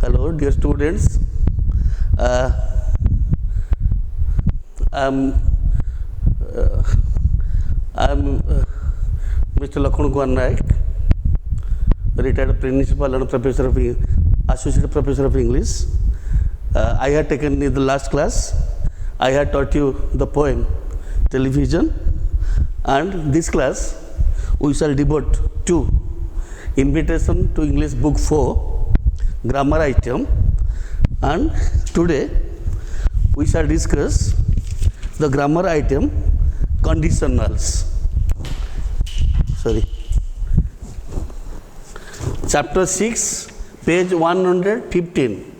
Hello, dear students. Uh, I'm, uh, I'm Mr. Lakshman Kumar Naik, retired principal and professor of associate professor of English. I had taken in the last class. I had taught you the poem Television, and this class we shall devote to Invitation to English Book 4 grammar item, and today we shall discuss the grammar item conditionals. Chapter 6, page 115.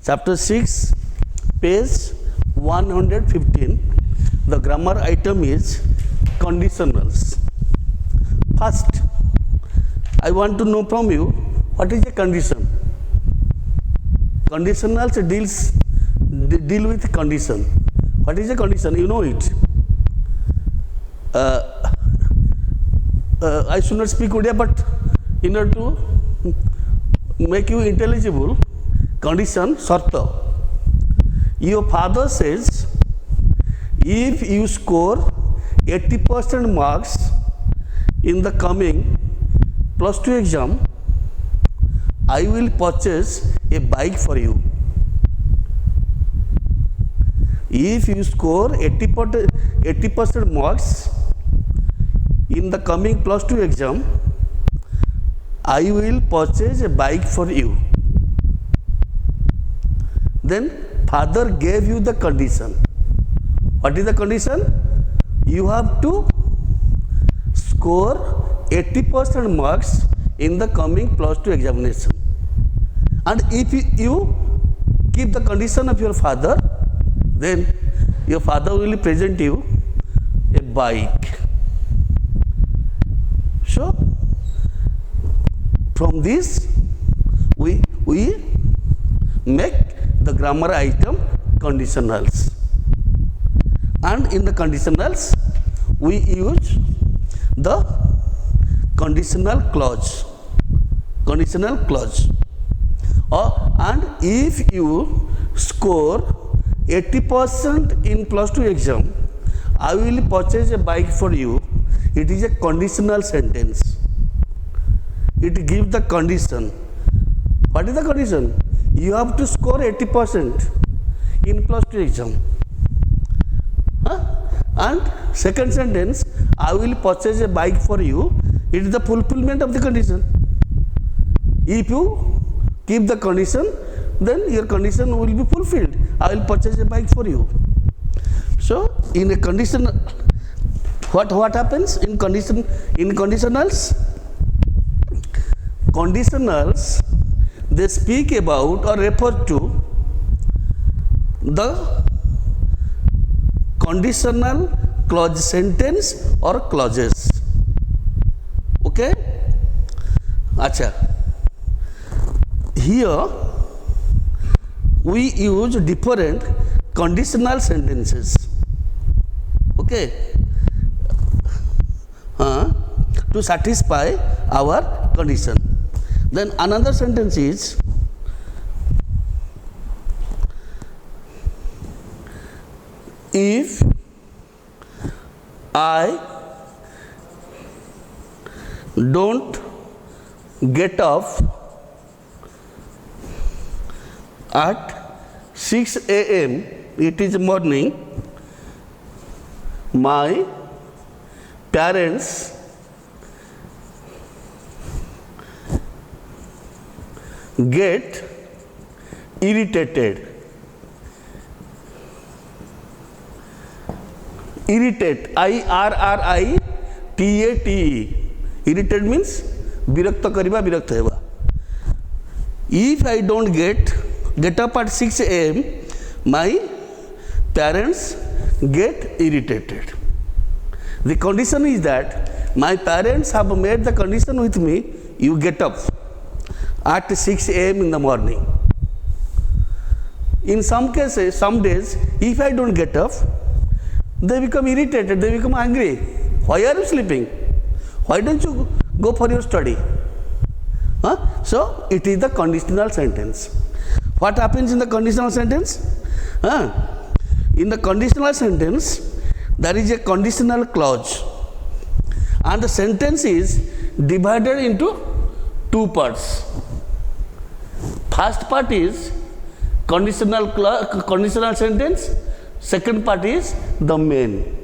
Chapter 6, page 115. The grammar item is conditionals. First, I want to know from you, what is a condition? Conditionals deal with condition. What is a condition? You know it. I should not speak Odia, but in order to make you intelligible, condition sharta. Your father says, if you score 80% marks in the coming +2 exam, I will purchase a bike for you. If you score 80% marks in the coming +2 exam, I will purchase a bike for you. Then father gave you the condition. What is the condition? You have to score 80% marks in the coming +2 examination. And if you keep the condition of your father, then your father will present you a bike. So, from this, we make the grammar item conditionals. And in the conditionals, we use the conditional clause. Conditional clause. And if you score 80% in +2 exam, I will purchase a bike for you. It is a conditional sentence. It gives the condition. What is the condition? You have to score 80% in +2 exam. And second sentence, I will purchase a bike for you. It is the fulfillment of the condition. If you keep the condition, then your condition will be fulfilled. I will purchase a bike for you. So, in a condition, what happens in conditionals? Conditionals, they speak about or refer to the conditional clause sentence or clauses. Okay? Acha. Here we use different conditional sentences. Okay? To satisfy our condition. Then another sentence is, if I don't get up at 6 a.m., it is morning, my parents get irritated. Irritate, IRRITATE. Irritate means birakta kariba, birakta heba. If I don't get up at 6 a.m., my parents get irritated. The condition is that my parents have made the condition with me, you get up at 6 a.m. in the morning. In some cases, some days, if I don't get up, they become irritated, they become angry. Why are you sleeping? Why don't you go for your study? So, it is the conditional sentence. What happens in the conditional sentence? In the conditional sentence, there is a conditional clause, and the sentence is divided into two parts. First part is conditional sentence, second part is the main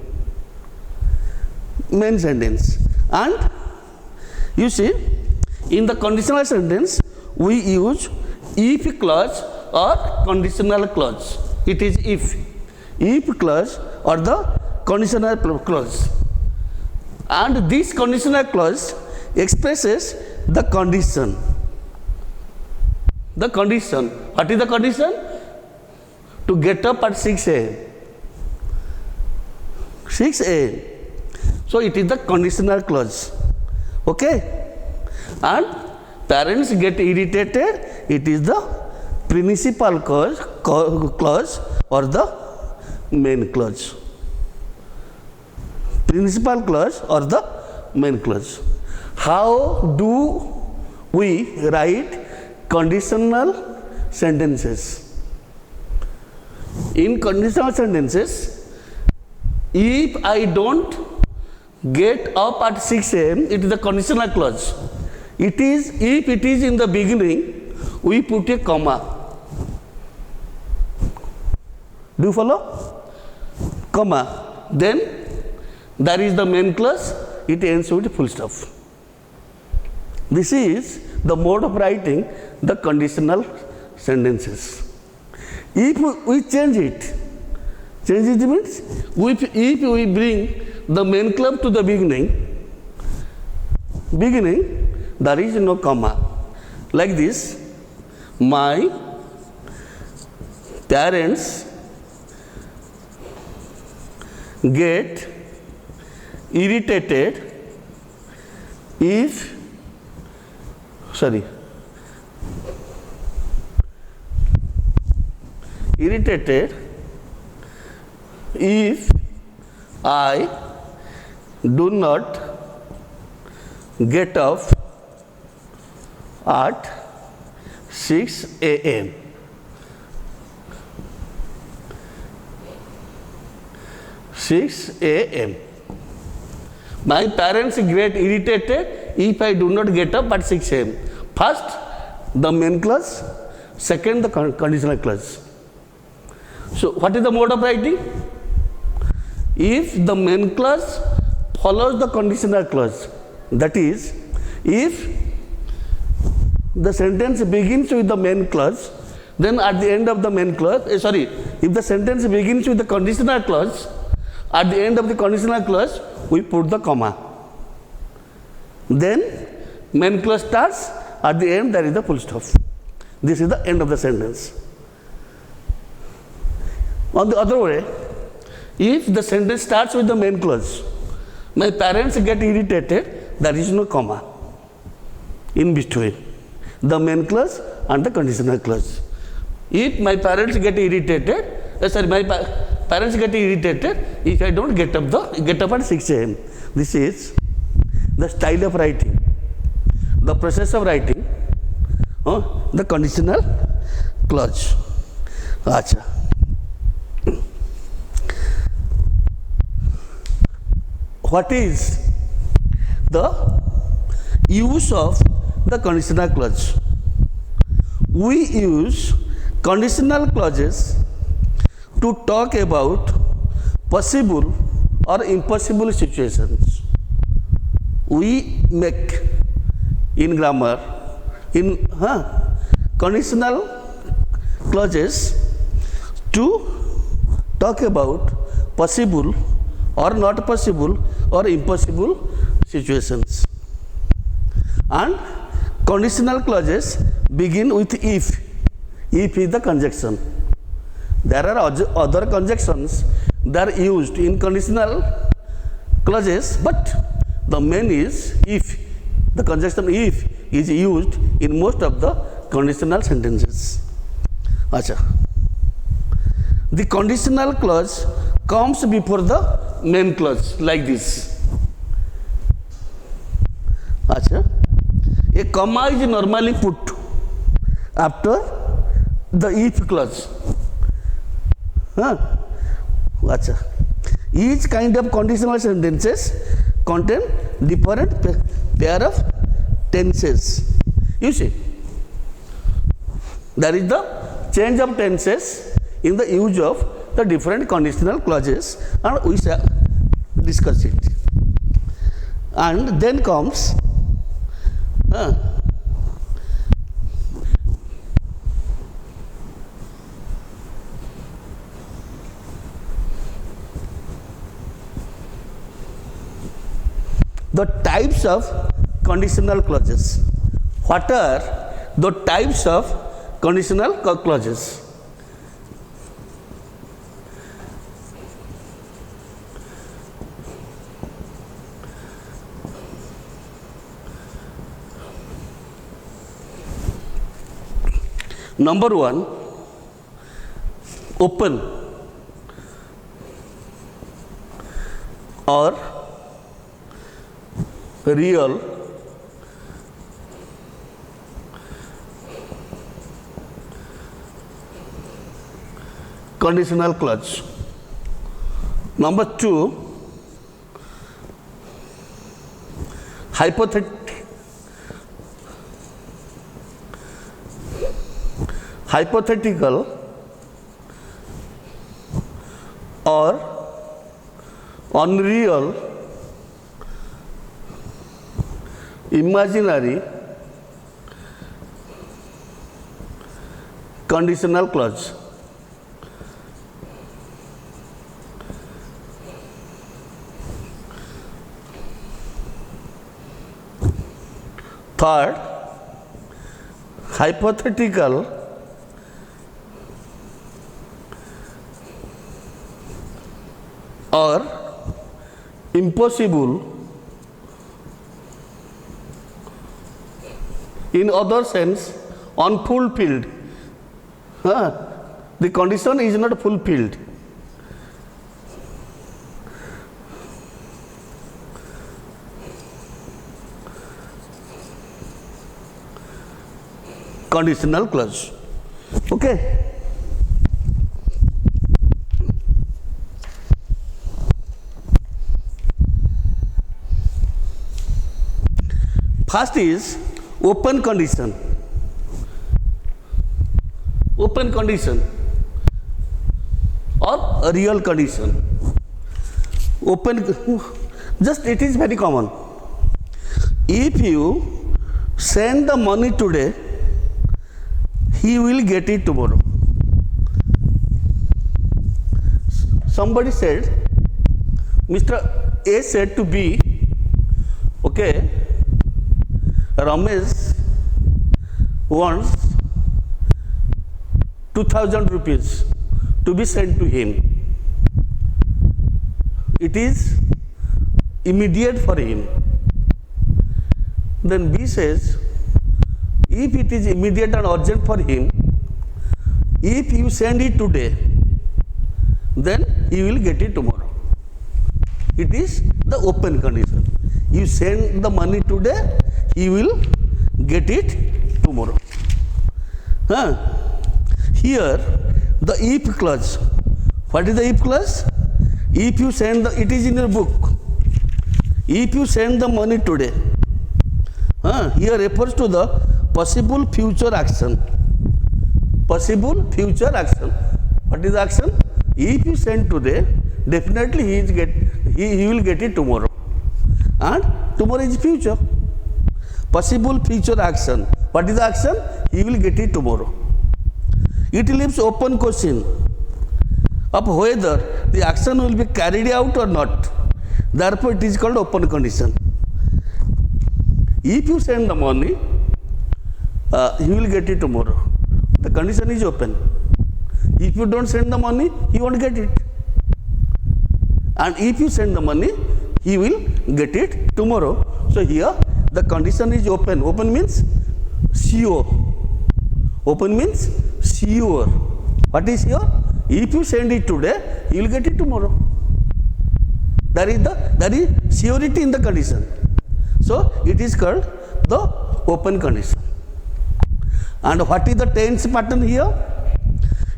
sentence. And you see, in the conditional sentence, we use if clause or conditional clause. It is if clause or the conditional clause. And this conditional clause expresses the condition. The condition. What is the condition? To get up at 6 a.m. 6 a.m. So it is the conditional clause. Okay? And parents get irritated. It is the principal clause or the main clause. Principal clause or the main clause. How do we write conditional sentences? In conditional sentences, if I don't get up at 6 a.m., it is the conditional clause. It is, if it is in the beginning, we put a comma. Do you follow? Comma. Then there is the main clause, it ends with full stop. This is the mode of writing the conditional sentences. If we change it means if we bring the main clause to the beginning, there is no comma. Like this, my parents get irritated if I do not get up at 6 a.m. My parents get irritated if I do not get up at 6 a.m. First, the main clause, second, the conditional clause. So, what is the mode of writing? If the main clause follows the conditional clause, that is, if the sentence begins with the main clause, then at the end of the main clause, if the sentence begins with the conditional clause, at the end of the conditional clause, we put the comma. Then, main clause starts, at the end there is the full stop. This is the end of the sentence. On the other way, if the sentence starts with the main clause, my parents get irritated, there is no comma in between the main clause and the conditional clause. If my parents get irritated, parents get irritated if I don't get up at 6 a.m. This is the style of writing, the process of writing, the conditional clause. Acha. What is the use of the conditional clause? We use conditional clauses to talk about possible or impossible situations. We make in grammar, in conditional clauses to talk about possible or not possible or impossible situations. And conditional clauses begin with if. If is the conjunction. There are other conjunctions that are used in conditional clauses, but the main is if. The conjunction if is used in most of the conditional sentences. Acha. the conditional clause comes before the main clause like this. Acha, a comma is normally put after the if clause. Acha. Each kind of conditional sentences contain different pair of tenses. You see, there is the change of tenses in the use of the different conditional clauses, and we shall discuss it. And then comes the types of conditional clauses. What are the types of conditional clauses? Number one, open or real conditional clause. Number two, hypothetical or unreal imaginary conditional clause. Third, hypothetical or impossible, in other sense, unfulfilled. The condition is not fulfilled. Conditional clause. Okay. First is open condition. Open condition or a real condition. Open, just it is very common. If you send the money today, he will get it tomorrow. Somebody said, Mr. A said to B, okay, Ramesh wants 2000 rupees to be sent to him. It is immediate for him. Then B says, if it is immediate and urgent for him, if you send it today, then he will get it tomorrow. It is the open condition. You send the money today, he will get it tomorrow. Here, the if clause. What is the if clause? If you send the, it is in your book. If you send the money today, here refers to the possible future action. Possible future action. What is the action? If you send today, definitely he will get it tomorrow. And tomorrow is future. Possible future action. What is the action? He will get it tomorrow. It leaves open question of whether the action will be carried out or not. Therefore, it is called open condition. If you send the money, he will get it tomorrow. The condition is open. If you don't send the money, he won't get it. And if you send the money, he will get it tomorrow. So here the condition is open. Open means sure. Open means sure. What is sure? if you send it today, you will get it tomorrow. That is surety in the condition. So it is called the open condition. And what is the tense pattern here?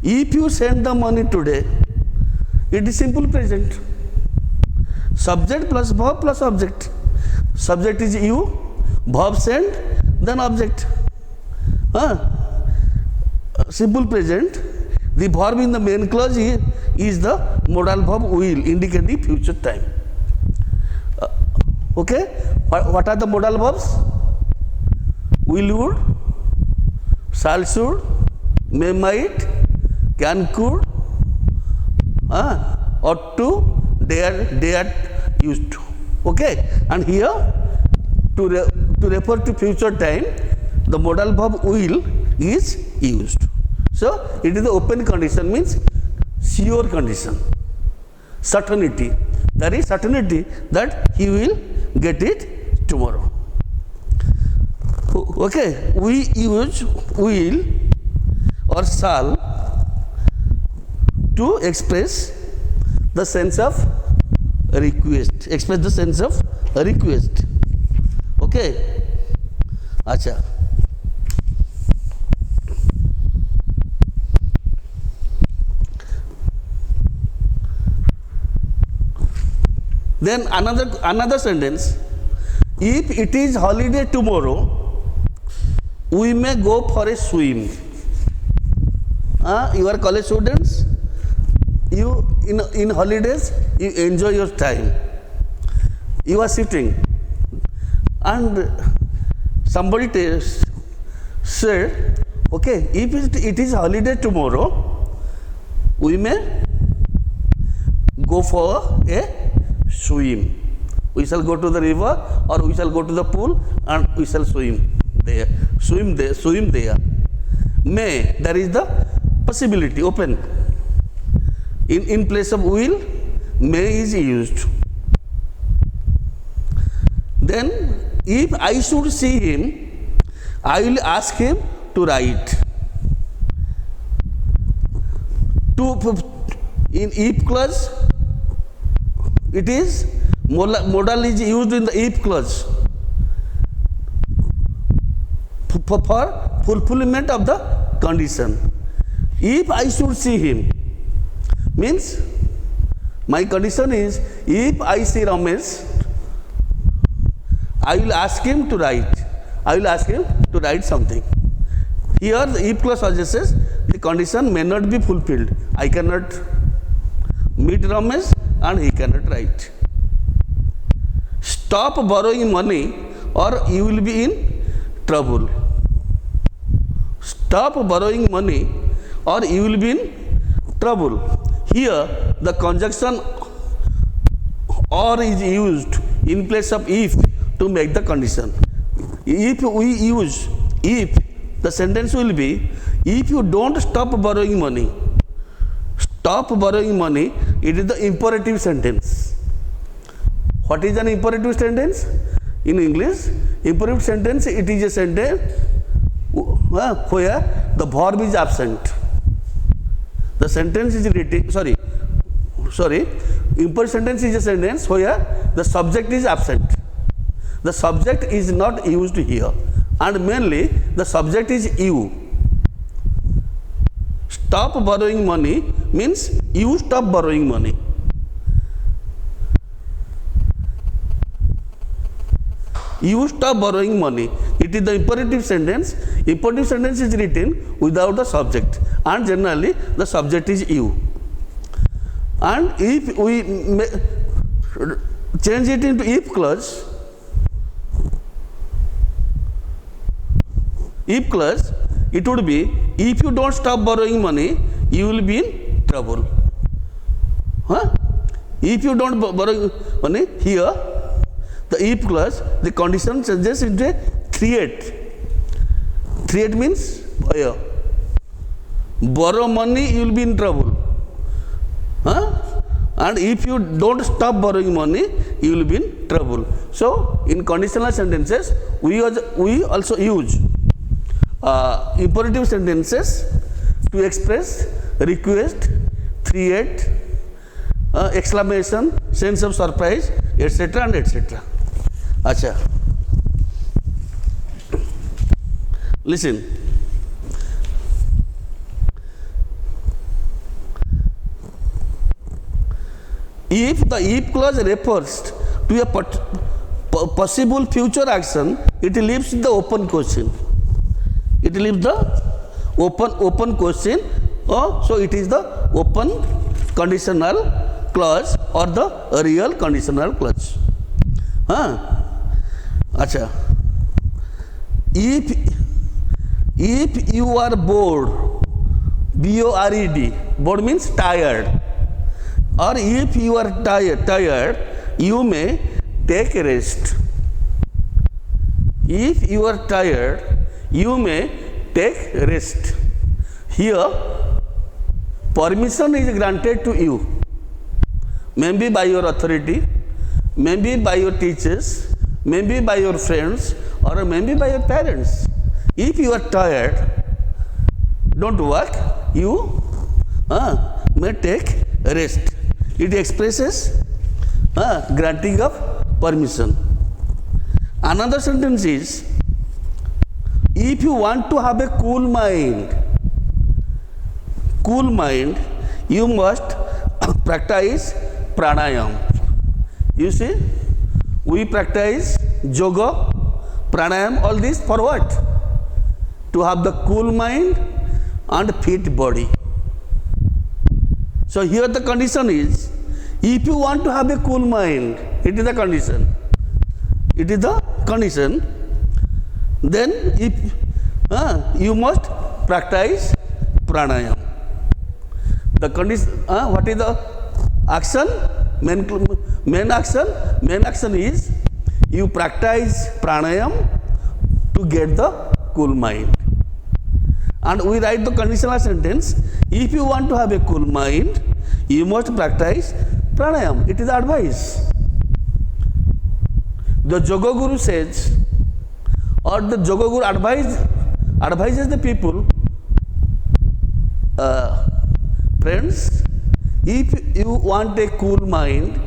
If you send the money today, it is simple present. Subject plus verb plus object. Subject is you, verb send, then object. Simple present. The verb in the main clause is the modal verb will, indicating future time. Okay? What are the modal verbs? Will, would, shall, should, may, might, can, could, ought to, dare, used to. Okay? And here, to refer to future time, the modal verb will is used. So it is the open condition, means sure condition, certainty. There is certainty that he will get it tomorrow. Okay, we use will or shall to express the sense of request. Express the sense of request. Okay. Acha. Then another sentence. If it is holiday tomorrow, we may go for a swim. You are college students. You in holidays you enjoy your time. You are sitting, and somebody said, okay, if it is holiday tomorrow, we may go for a swim. We shall go to the river, or we shall go to the pool, and we shall swim there. Swim there. May, there is the possibility open. In place of will, may is used. Then, if I should see him, I will ask him to write. In if clause, it is modal is used in the if clause for fulfillment of the condition. If I should see him means my condition is, if I see Ramesh, I will ask him to write. I will ask him to write something. Here the if clause suggests the condition may not be fulfilled. I cannot meet Ramesh and he cannot write. Stop borrowing money or you will be in trouble. Stop borrowing money or you will be in trouble. Here the conjunction or is used in place of if to make the condition. If we use if, the sentence will be, if you don't stop borrowing money. Stop borrowing money, it is the imperative sentence. What is an imperative sentence? In English, imperative sentence, it is a sentence where the verb is absent. The sentence is written, imperative sentence is a sentence where the subject is absent. The subject is not used here, and mainly the subject is you. Stop borrowing money means you stop borrowing money. You stop borrowing money. It is the imperative sentence. Imperative sentence is written without the subject, and generally the subject is you. And if we change it into if clause, it would be, if you don't stop borrowing money, you will be in trouble. If you don't borrow money, here the if clause, the condition changes into a threat. Threat means bhaya. Borrow money, you will be in trouble. And if you don't stop borrowing money, you will be in trouble. So in conditional sentences, we also use imperative sentences to express request, create exclamation, sense of surprise, etc. and etc. Acha. Listen. If the if clause refers to a possible future action, it leaves the open question. It leaves the open question. So it is the open conditional clause or the real conditional clause. Acha. If you are bored, B-O-R-E-D, bored means tired, or if you are tired, you may take a rest. If you are tired, you may take rest. Here, permission is granted to you, maybe by your authority, maybe by your teachers, maybe by your friends, or maybe by your parents. If you are tired, don't work, you may take rest. It expresses granting of permission. Another sentence is, if you want to have a cool mind, you must practice pranayam. You see, we practice yoga, pranayam, all this for what? To have the cool mind and fit body. So here the condition is, if you want to have a cool mind, it is the condition. It is the condition. Then if you must practice pranayam. The condition, what is the action? Main action is you practice pranayam to get the cool mind. And we write the conditional sentence, if you want to have a cool mind, you must practice pranayam. It is advice. The Yoga Guru says, or the Yoga Guru advises the people, friends, if you want a cool mind,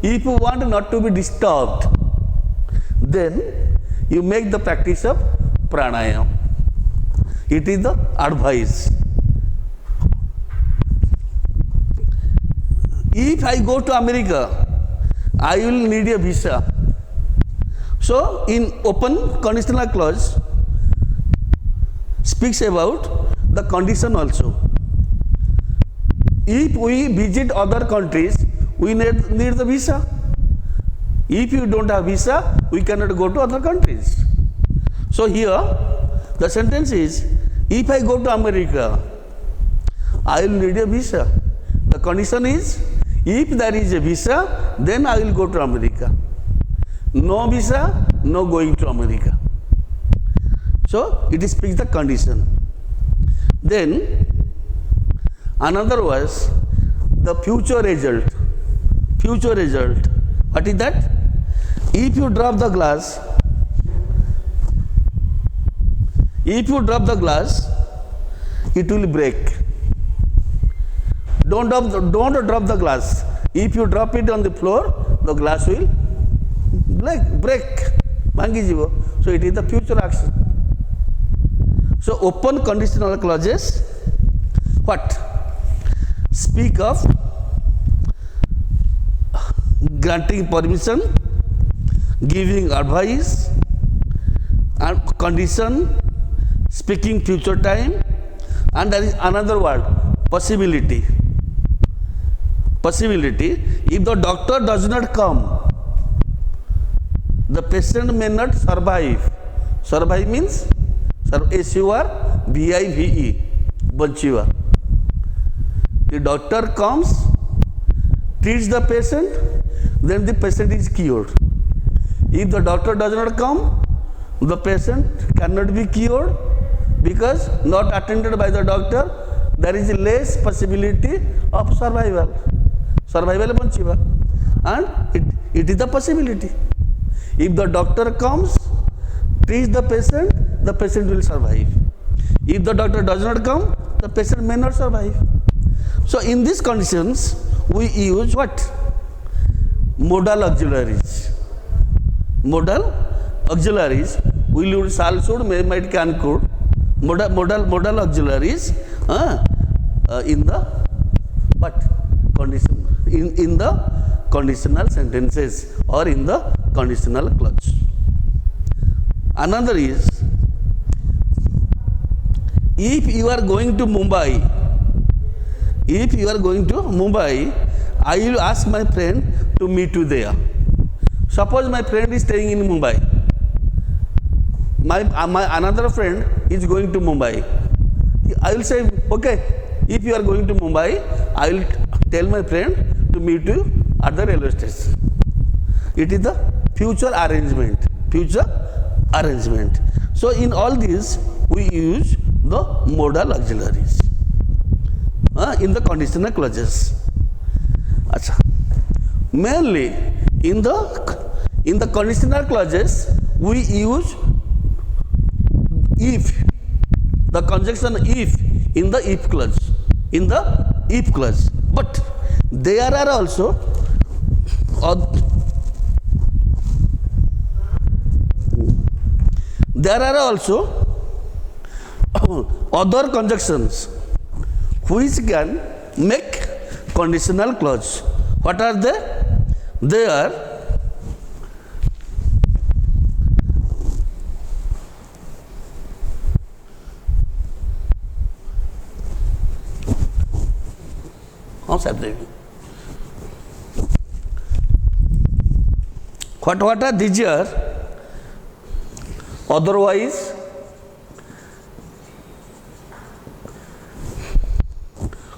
if you want not to be disturbed, then you make the practice of pranayam. It is the advice. If I go to America, I will need a visa. So in open conditional clause speaks about the condition also. If we visit other countries, we need the visa. If you don't have visa, we cannot go to other countries. So here the sentence is, if I go to America, I will need a visa. The condition is, if there is a visa, then I will go to America. No visa, no going to America. So it speaks the condition. Then another was the future result. Future result. What is that? If you drop the glass, it will break. Don't drop the glass. If you drop it on the floor, the glass will break. So it is the future action. So open conditional clauses, what? Speak of granting permission, giving advice, and condition, speaking future time, and there is another word, possibility. Possibility, if the doctor does not come, the patient may not survive. Survive means S-U-R-V-I-V-E, Banchiva. The doctor comes, treats the patient, then the patient is cured. If the doctor does not come, the patient cannot be cured, because not attended by the doctor, there is less possibility of survival. Survival Banchiva. And it is the possibility. If the doctor comes, treats the patient will survive. If the doctor does not come, the patient may not survive. So in these conditions, we use what? Modal auxiliaries. Modal auxiliaries. We use shall, should, may, might, can, could. Modal auxiliaries in the what? Condition. In the conditional sentences or in the conditional clause. Another is, if you are going to Mumbai, I will ask my friend to meet you there. Suppose my friend is staying in Mumbai. My another friend is going to Mumbai. I will say, okay, if you are going to Mumbai, I will tell my friend to meet you at the railway station. It is the future arrangement. So in all these, we use the modal auxiliaries in the conditional clauses. Achha. Mainly in the conditional clauses, we use if, the conjunction if in the if clause. But there are also other conjunctions which can make conditional clause. What are they? They are what are these are? Otherwise,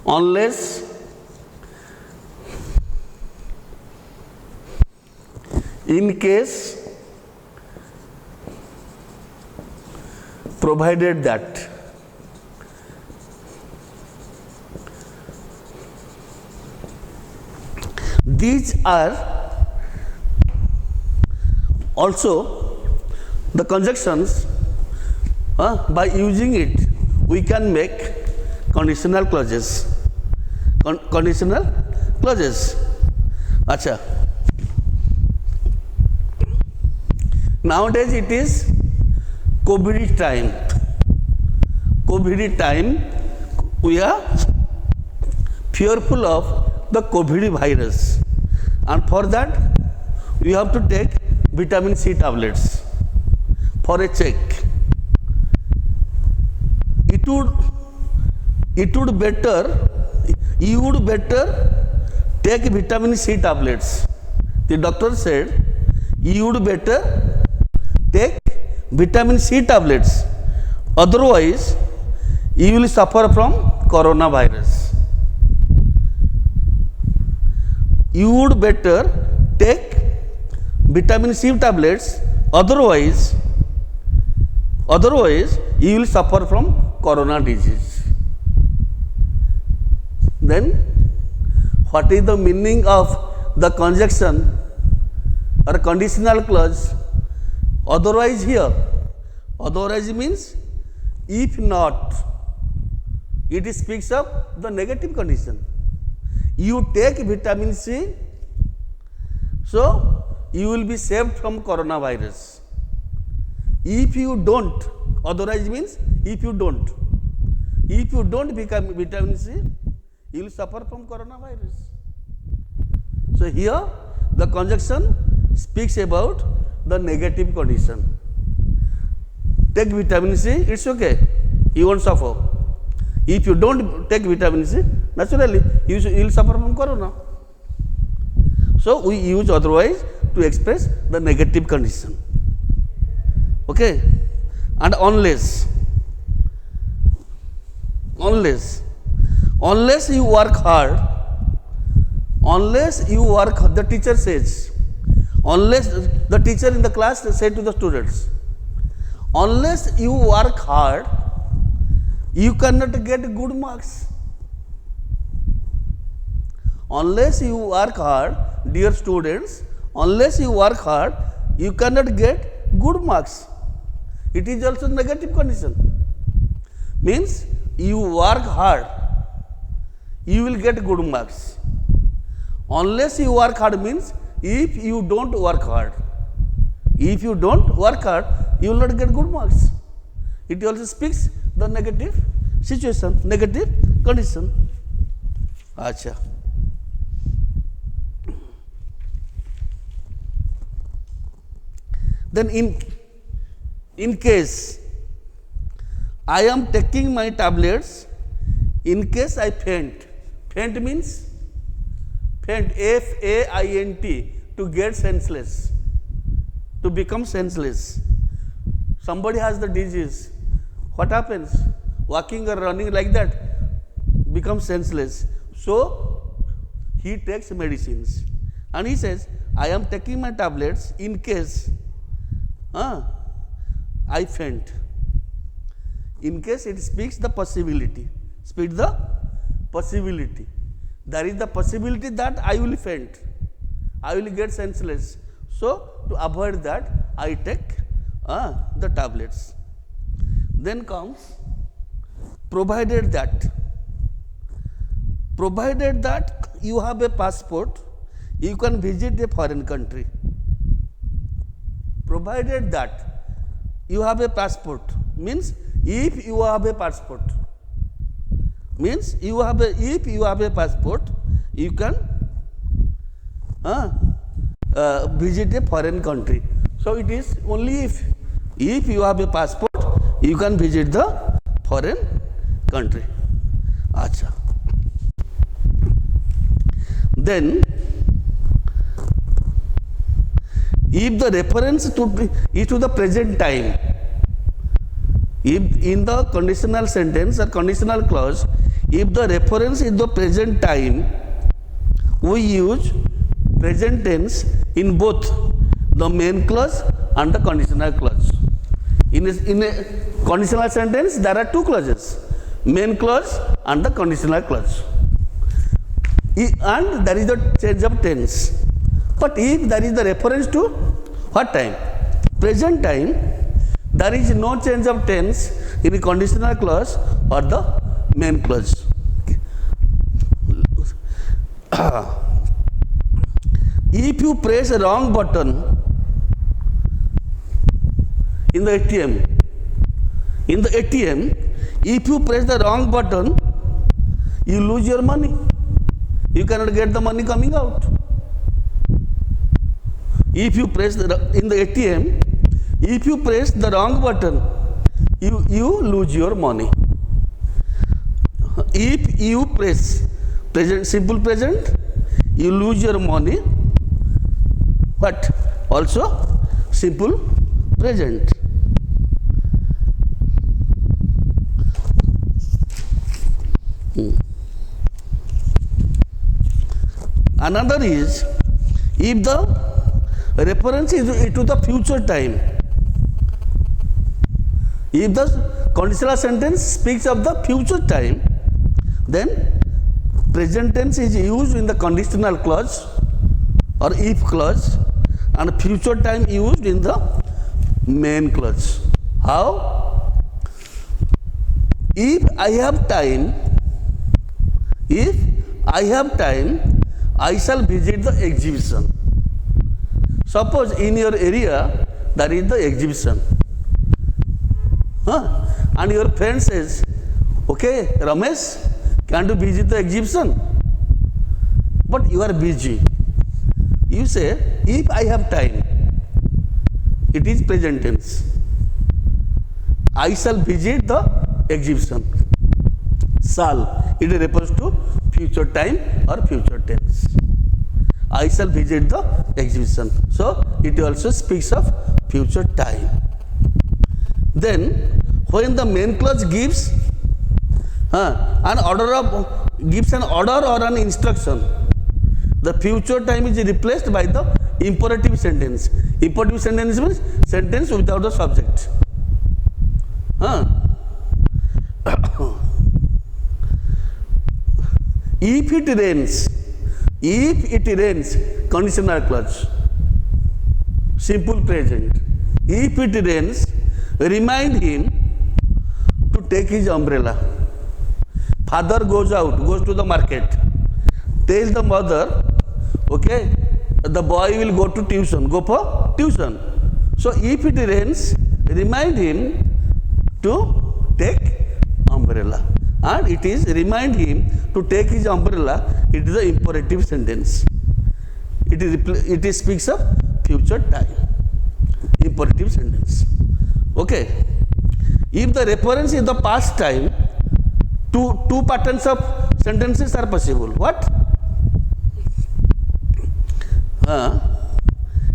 unless, in case, provided that. These are also the conjunctions. By using it, we can make conditional clauses. Acha. Nowadays it is COVID time. We are fearful of the COVID virus, and for that we have to take vitamin C tablets for a check. You would better take vitamin C tablets. The doctor said you would better take vitamin C tablets, otherwise you will suffer from coronavirus. You would better take vitamin C tablets, otherwise you will suffer from corona disease. Then what is the meaning of the conjunction or conditional clause otherwise here? Otherwise means if not. It speaks of the negative condition. You take vitamin C, so you will be saved from coronavirus. If you don't, otherwise means if you don't become vitamin C, you will suffer from coronavirus. So here the conjunction speaks about the negative condition. Take vitamin C, it's okay, you won't suffer. If you don't take vitamin C, naturally you will suffer from corona. So we use otherwise to express the negative condition. Okay, and unless you work hard, the teacher says, unless the teacher in the class said to the students, unless you work hard, you cannot get good marks. Unless you work hard, dear students, unless you work hard, you cannot get good marks. It is also means you work hard. you will get good marks. Unless you work hard means if you don't work hard. If you don't work hard, you will not get good marks. It also speaks the negative situation, negative condition. Acha. Then in case I am taking my tablets, in case I faint. Faint means faint, F-A-I-N-T, to get senseless, to become senseless. Somebody has the disease. What happens? Walking or running like that becomes senseless. So he takes medicines and he says, I am taking my tablets in case I faint. In case it speaks the possibility. Speaks the possibility. There is the possibility that I will faint. I will get senseless. So to avoid that, I take the tablets. Then comes provided that you have a passport, you can visit a foreign country. Provided that you have a passport means if you have a passport, means if you have a passport, you can visit a foreign country. So it is only if you have a passport, you can visit the foreign country. Acha. Then if the reference is to the present time, if in the conditional sentence or conditional clause, if the reference is the present time, we use present tense in both the main clause and the conditional clause. In a conditional sentence, there are two clauses, main clause and the conditional clause. And there is the change of tense. But if there is the reference to what time? Present time, there is no change of tense in the conditional clause or the main clause. If you press a wrong button in the ATM, if you press the wrong button, you lose your money. You cannot get the money coming out. If you press in the ATM, if you press the wrong button, you lose your money. If you press present, simple present, you lose your money, but also simple present. Another is if the reference is to the future time. If the conditional sentence speaks of the future time, then present tense is used in the conditional clause or if clause and future time used in the main clause. How? If I have time, I shall visit the exhibition. Suppose in your area there is the exhibition, and your friend says, okay, Ramesh, can you visit the exhibition? But you are busy. You say, if I have time, it is present tense. I shall visit the exhibition. Shall, it refers to future time or future tense. I shall visit the exhibition. So it also speaks of future time. Then when the main clause gives an order or an instruction, the future time is replaced by the imperative sentence. Imperative sentence means sentence without the subject. If it rains, conditional clause, simple present. If it rains, remind him to take his umbrella. father goes to the market, tells the mother, okay, the boy will go for tuition. So if it rains, remind him to take umbrella. And it is remind him to take his umbrella. It is the imperative sentence. It speaks of future time. Imperative sentence. Okay. If the reference is the past time, two patterns of sentences are possible. What?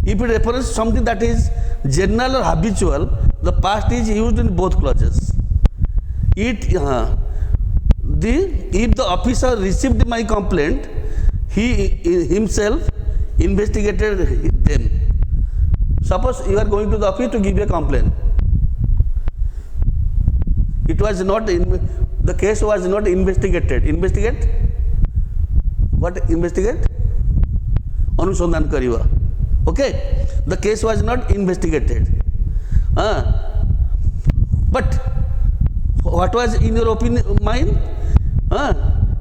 If it refers something that is general or habitual, the past is used in both clauses. If the officer received my complaint, he himself investigated them. Suppose you are going to the office to give a complaint. It was not the case was not investigated. Investigate? What investigate? Anusandhan kariva. Okay, the case was not investigated. But what was in your opinion mind?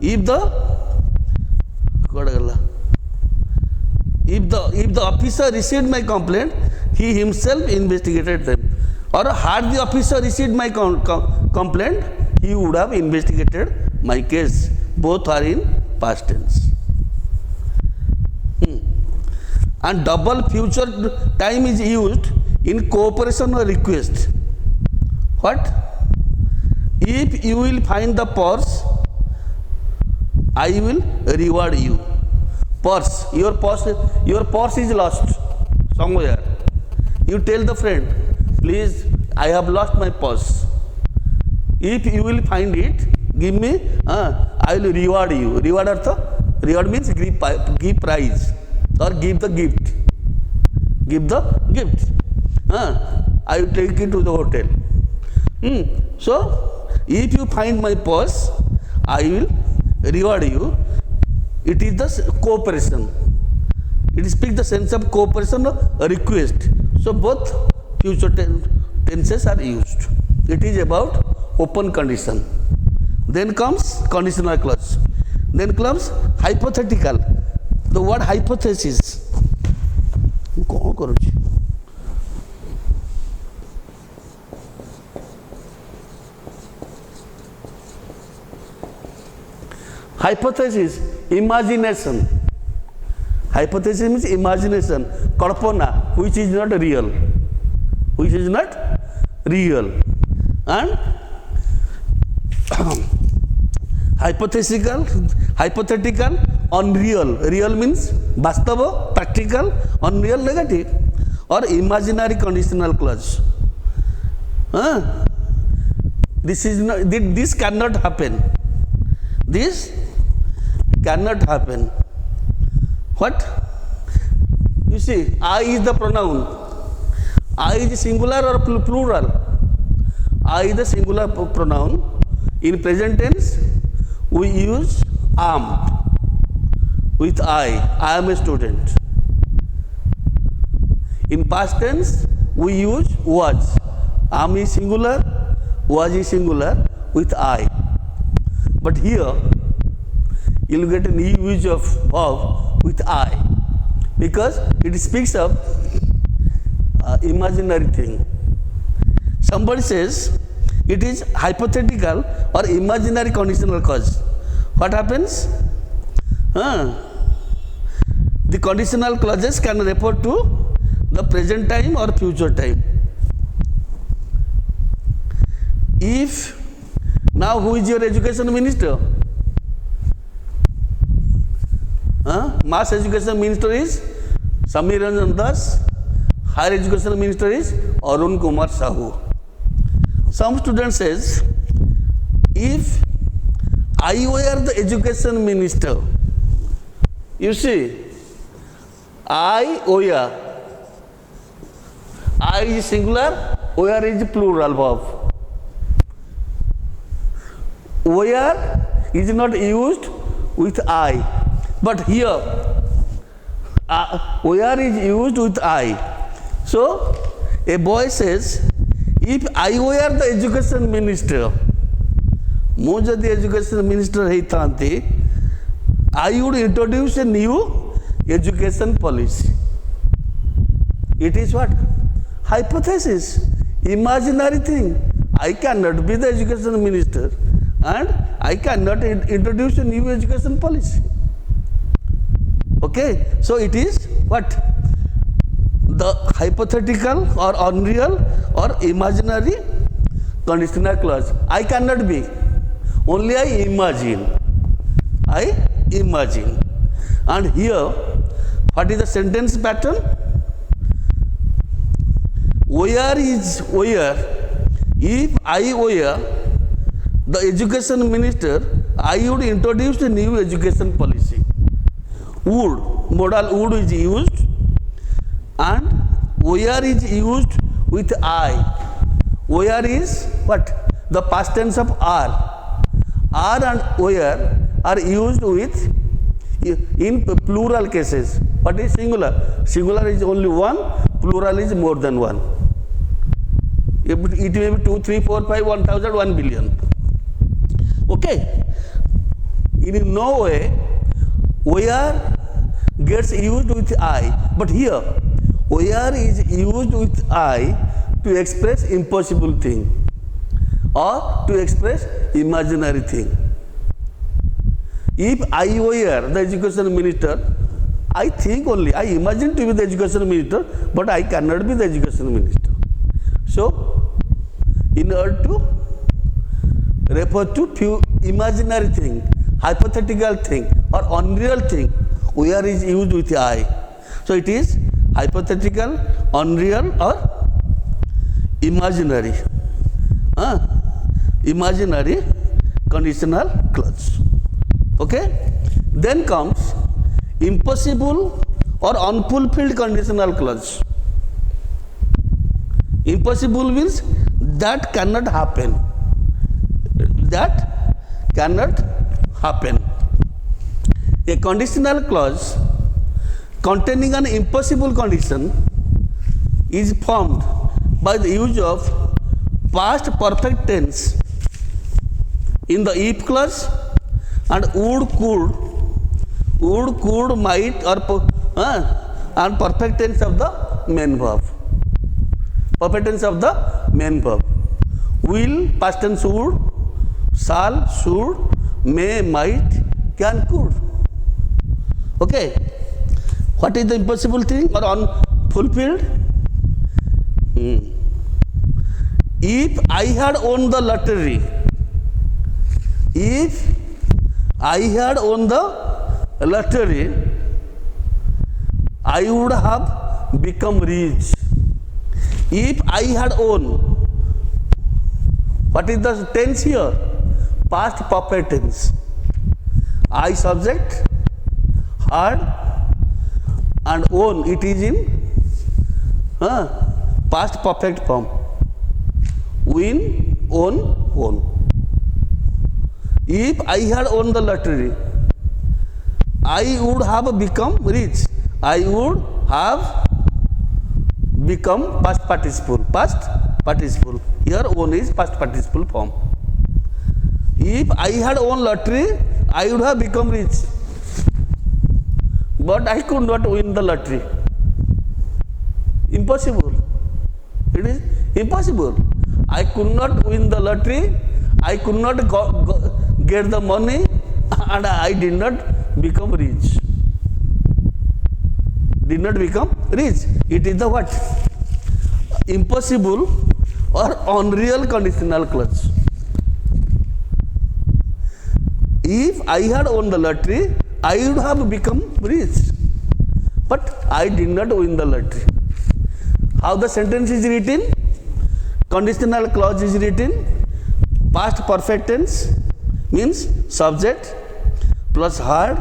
If the officer received my complaint, he himself investigated them. Or had the officer received my complaint, he would have investigated my case. Both are in past tense. And double future time is used in cooperation or request. What? If you will find the purse, I will reward you. Purse, your purse is lost somewhere. You tell the friend, please, I have lost my purse. If you will find it, give me, I will reward you. Reward means give prize or give the gift. Give the gift. I will take it to the hotel. So, if you find my purse, I will reward you. It is the cooperation. It speaks the sense of cooperation or request. So, both future tenses are used. It is about open condition. Then comes conditional clause. Then comes hypothetical. The word hypothesis. Hypothesis, imagination. Hypothesis means imagination, kalpana, which is not real. Which is not real. And hypothetical, unreal. Real means vastava, practical, unreal, negative. Or imaginary conditional clause. This cannot happen. This cannot happen. What? You see, I is the pronoun. I is singular or plural? I is the singular pronoun. In present tense, we use am with I am a student. In past tense, we use was. Am is singular, was is singular with I. But here, you will get a new use of verb with I, because it speaks of imaginary thing. Somebody says it is hypothetical or imaginary conditional clause. What happens? The conditional clauses can refer to the present time or future time. If now, who is your education minister? Mass education minister is Samir Ranjan Das. Higher education minister is Arun Kumar Sahu. Some student says, if I were the education minister, you see, I is singular, were is plural verb. Where is not used with I, but here where is used with I. So a boy says, if I were the education minister, ମୁଁ ଯଦି education minister ହେଇଥାନ୍ତି, I would introduce a new education policy. It is what? Hypothesis, imaginary thing. I cannot be the education minister and I cannot introduce a new education policy. Okay, so it is what? The hypothetical or unreal or imaginary conditional clause. I cannot be, only I imagine. I imagine. And here, what is the sentence pattern? Where is where? If I were the education minister, I would introduce a new education policy. Would, modal would is used, and where is used with I. Where is what? The past tense of are. Are and where are used with in plural cases. What is singular? Singular is only one, plural is more than one. It may be 2, 3, 4, 5, 1,000, 1 billion. Okay. In no way where gets used with I, but here where is used with I to express impossible thing or to express imaginary thing. If I were the education minister, I think only, I imagine to be the education minister, but I cannot be the education minister. So, in order to refer to few imaginary thing, hypothetical thing or unreal thing, where is used with I. So, it is hypothetical, unreal or imaginary. Imaginary conditional clause. Okay? Then comes impossible or unfulfilled conditional clause. Impossible means that cannot happen. That cannot happen. A conditional clause containing an impossible condition is formed by the use of past perfect tense in the if clause and would, could, might or and perfect tense of the main verb. Perfect tense of the main verb. Will, past tense would, shall, should, may, might, can, could. Okay. What is the impossible thing or unfulfilled? If I had won the lottery, if I had won the lottery, I would have become rich. If I had won, what is the tense here? Past perfect tense. I subject, had, and won, it is in past perfect form. Win, won. If I had won the lottery, I would have become rich. I would have become past participle. Past participle. Here won is past participle form. If I had won lottery, I would have become rich. But I could not win the lottery. Impossible. It is impossible. I could not win the lottery. I could not get the money, and I did not become rich. Did not become rich. It is the what? Impossible or unreal conditional clause. If I had won the lottery, I would have become rich. But I did not win the lottery. How the sentence is written? Conditional clause is written. Past perfect tense means subject plus had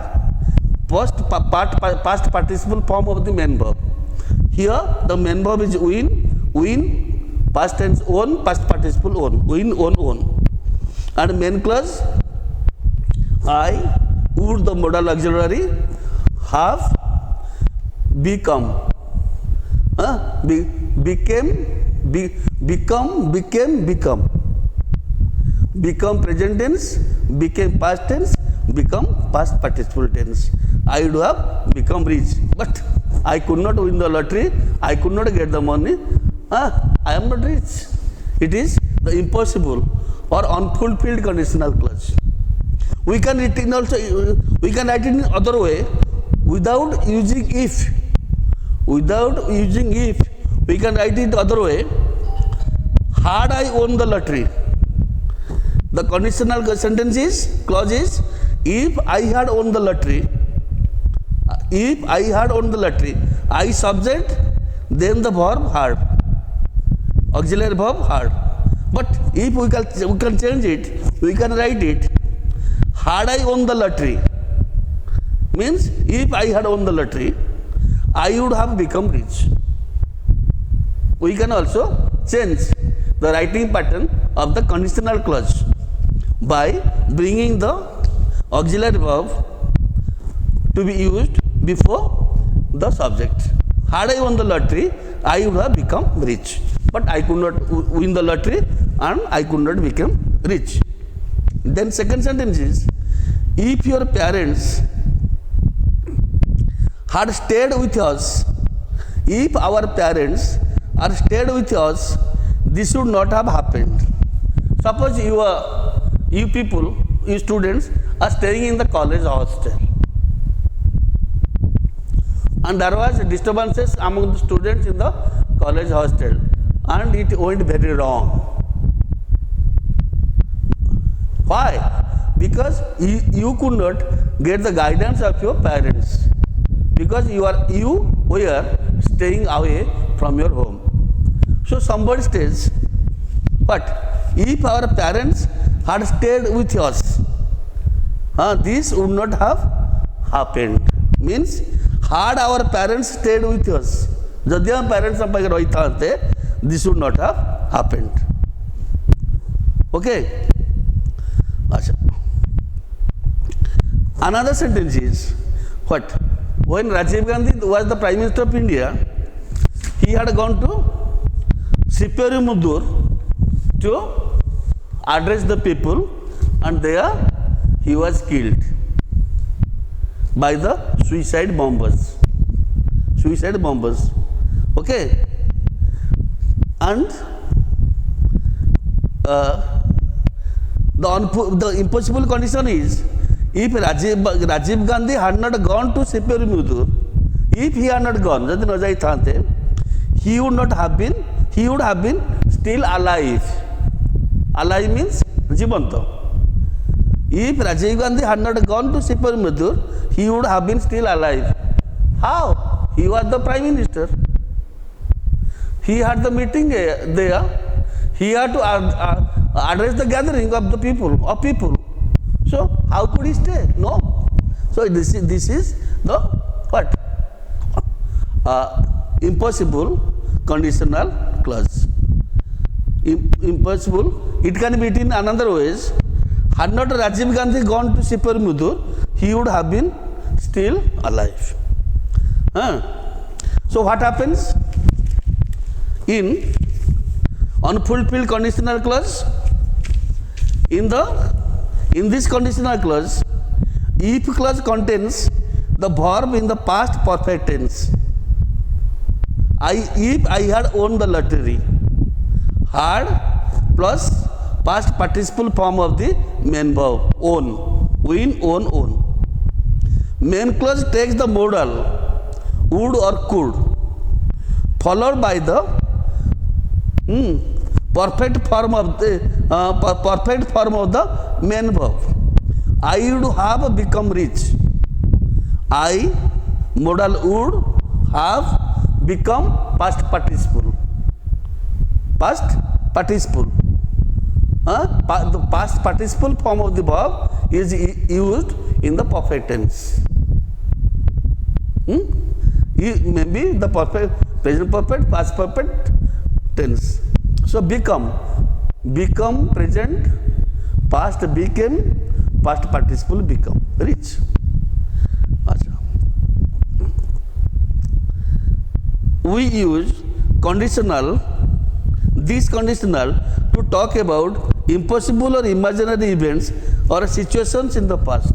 past participle form of the main verb. Here the main verb is win, past tense own, past participle own, win, own. And main clause I, would the modal auxiliary, have, become, become. become present tense, became past tense, become past participle tense. I would have become rich, but I could not win the lottery, I could not get the money, I am not rich. It is the impossible or unfulfilled conditional clause. We can write it also, we can write it in other way, without using if. Without using if, we can write it other way. Had I won the lottery, the conditional sentence is, clause is, if I had won the lottery, if I had won the lottery, I subject, then the verb had, auxiliary verb had. But if we can change it, we can write it, had I won the lottery, means if I had won the lottery, I would have become rich. We can also change the writing pattern of the conditional clause by bringing the auxiliary verb to be used before the subject. Had I won the lottery, I would have become rich. But I could not win the lottery and I could not become rich. Then second sentence is, if your parents had stayed with us, if our parents are stayed with us, this would not have happened. Suppose you people, you students are staying in the college hostel, and there was disturbances among the students in the college hostel, and it went very wrong. Why? Because you could not get the guidance of your parents, because you were staying away from your home. So somebody says, but if our parents had stayed with us, this would not have happened. Means, had our parents stayed with us, जदि हम parents हम पाखे रही था, this would not have happened. Okay. Achha. Another sentence is, what? When Rajiv Gandhi was the Prime Minister of India, he had gone to Sriperumbudur to address the people, and there he was killed by the suicide bombers. Suicide bombers. Okay. And the impossible condition is, if Rajiv Gandhi had not gone to Sriperumbudur, if he had not gone, he would have been still alive. Alive means Jivanta. If Rajiv Gandhi had not gone to Sriperumbudur, he would have been still alive. How? He was the Prime Minister. He had the meeting there. He had to address the gathering of the people. So how could he stay? No. So this is the what? Impossible conditional clause. Impossible. It can be written in another ways. Had not Rajiv Gandhi gone to Sriperumbudur, he would have been still alive. So what happens in unfulfilled conditional clause? In this conditional clause, if clause contains the verb in the past perfect tense. If I had won the lottery, had plus past participle form of the main verb, own, win, own. Main clause takes the modal would or could, followed by the perfect form of the main verb. I would have become rich. I, modal would, have become past participle. Past participle. The past participle form of the verb is used in the perfect tense. Maybe the perfect, present perfect, past perfect tense. So become present, past became, past participle become, rich. We use this conditional to talk about impossible or imaginary events or situations in the past.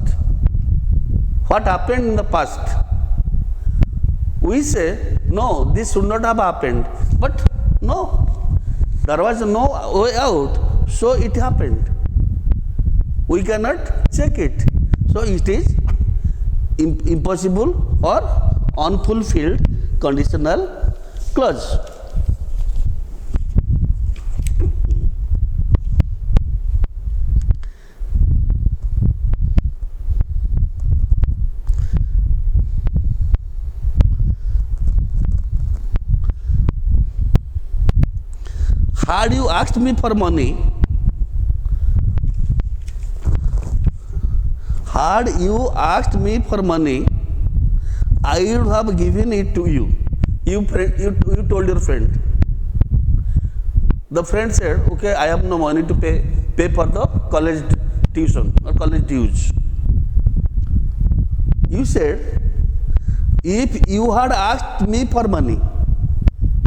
What happened in the past? We say, no, this should not have happened. But no, there was no way out, so it happened. We cannot check it. So it is impossible or unfulfilled conditional clause. Had you asked me for money, had you asked me for money, I would have given it to you. You told your friend. The friend said, okay, I have no money to pay for the college tuition or college dues. You said, if you had asked me for money,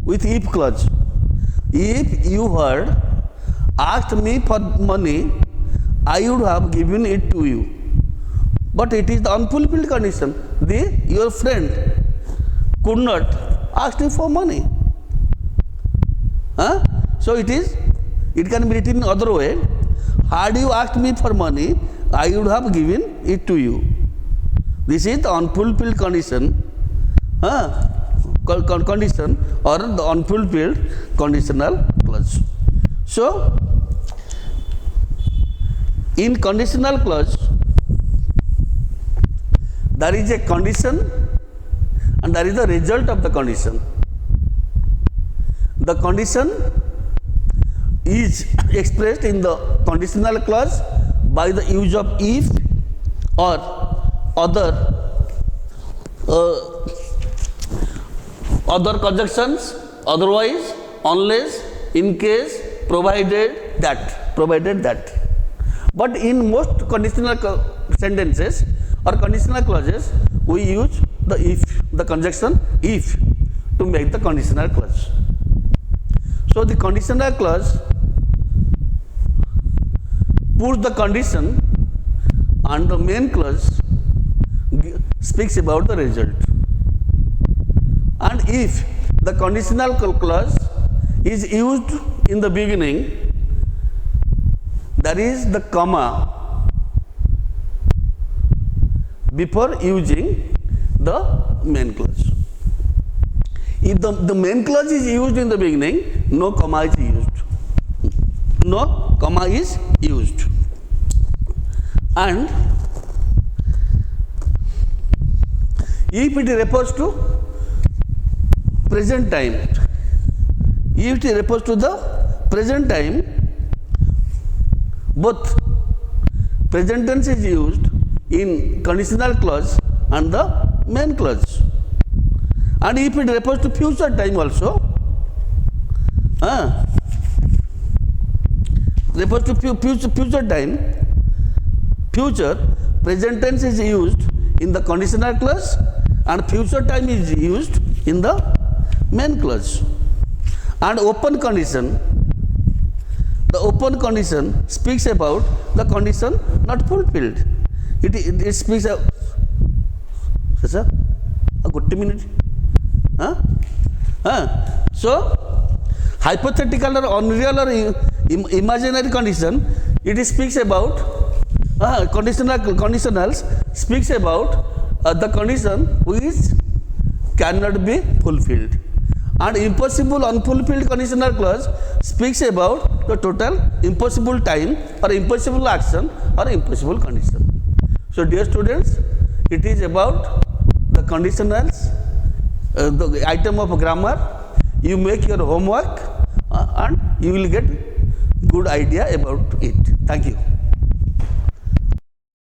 with if clause, if you had asked me for money, I would have given it to you. But it is the unfulfilled condition. Your friend could not ask you for money. So it can be written in other way. Had you asked me for money, I would have given it to you. This is the unfulfilled condition. Condition or the unfulfilled conditional clause. So, in conditional clause, there is a condition and there is the result of the condition. The condition is expressed in the conditional clause by the use of if or other conjunctions, otherwise, unless, in case, provided that. But in most conditional sentences or conditional clauses, we use the conjunction if to make the conditional clause. So the conditional clause puts the condition and the main clause speaks about the result. And if the conditional clause is used in the beginning, there is the comma before using the main clause. If the main clause is used in the beginning, no comma is used. No comma is used. And if it refers to present time, if it refers to the present time, both present tense is used in conditional clause and the main clause. And if it refers to future time also, refers to future time, future present tense is used in the conditional clause and future time is used in the main clause. And open condition, the open condition speaks about the condition not fulfilled. It speaks of, sir, a good minute. So, hypothetical or unreal or imaginary condition, it speaks about conditionals speaks about the condition which cannot be fulfilled. And impossible unfulfilled conditional clause speaks about the total impossible time or impossible action or impossible condition. So dear students, it is about the conditionals, the item of grammar. You make your homework and you will get good idea about it. Thank you.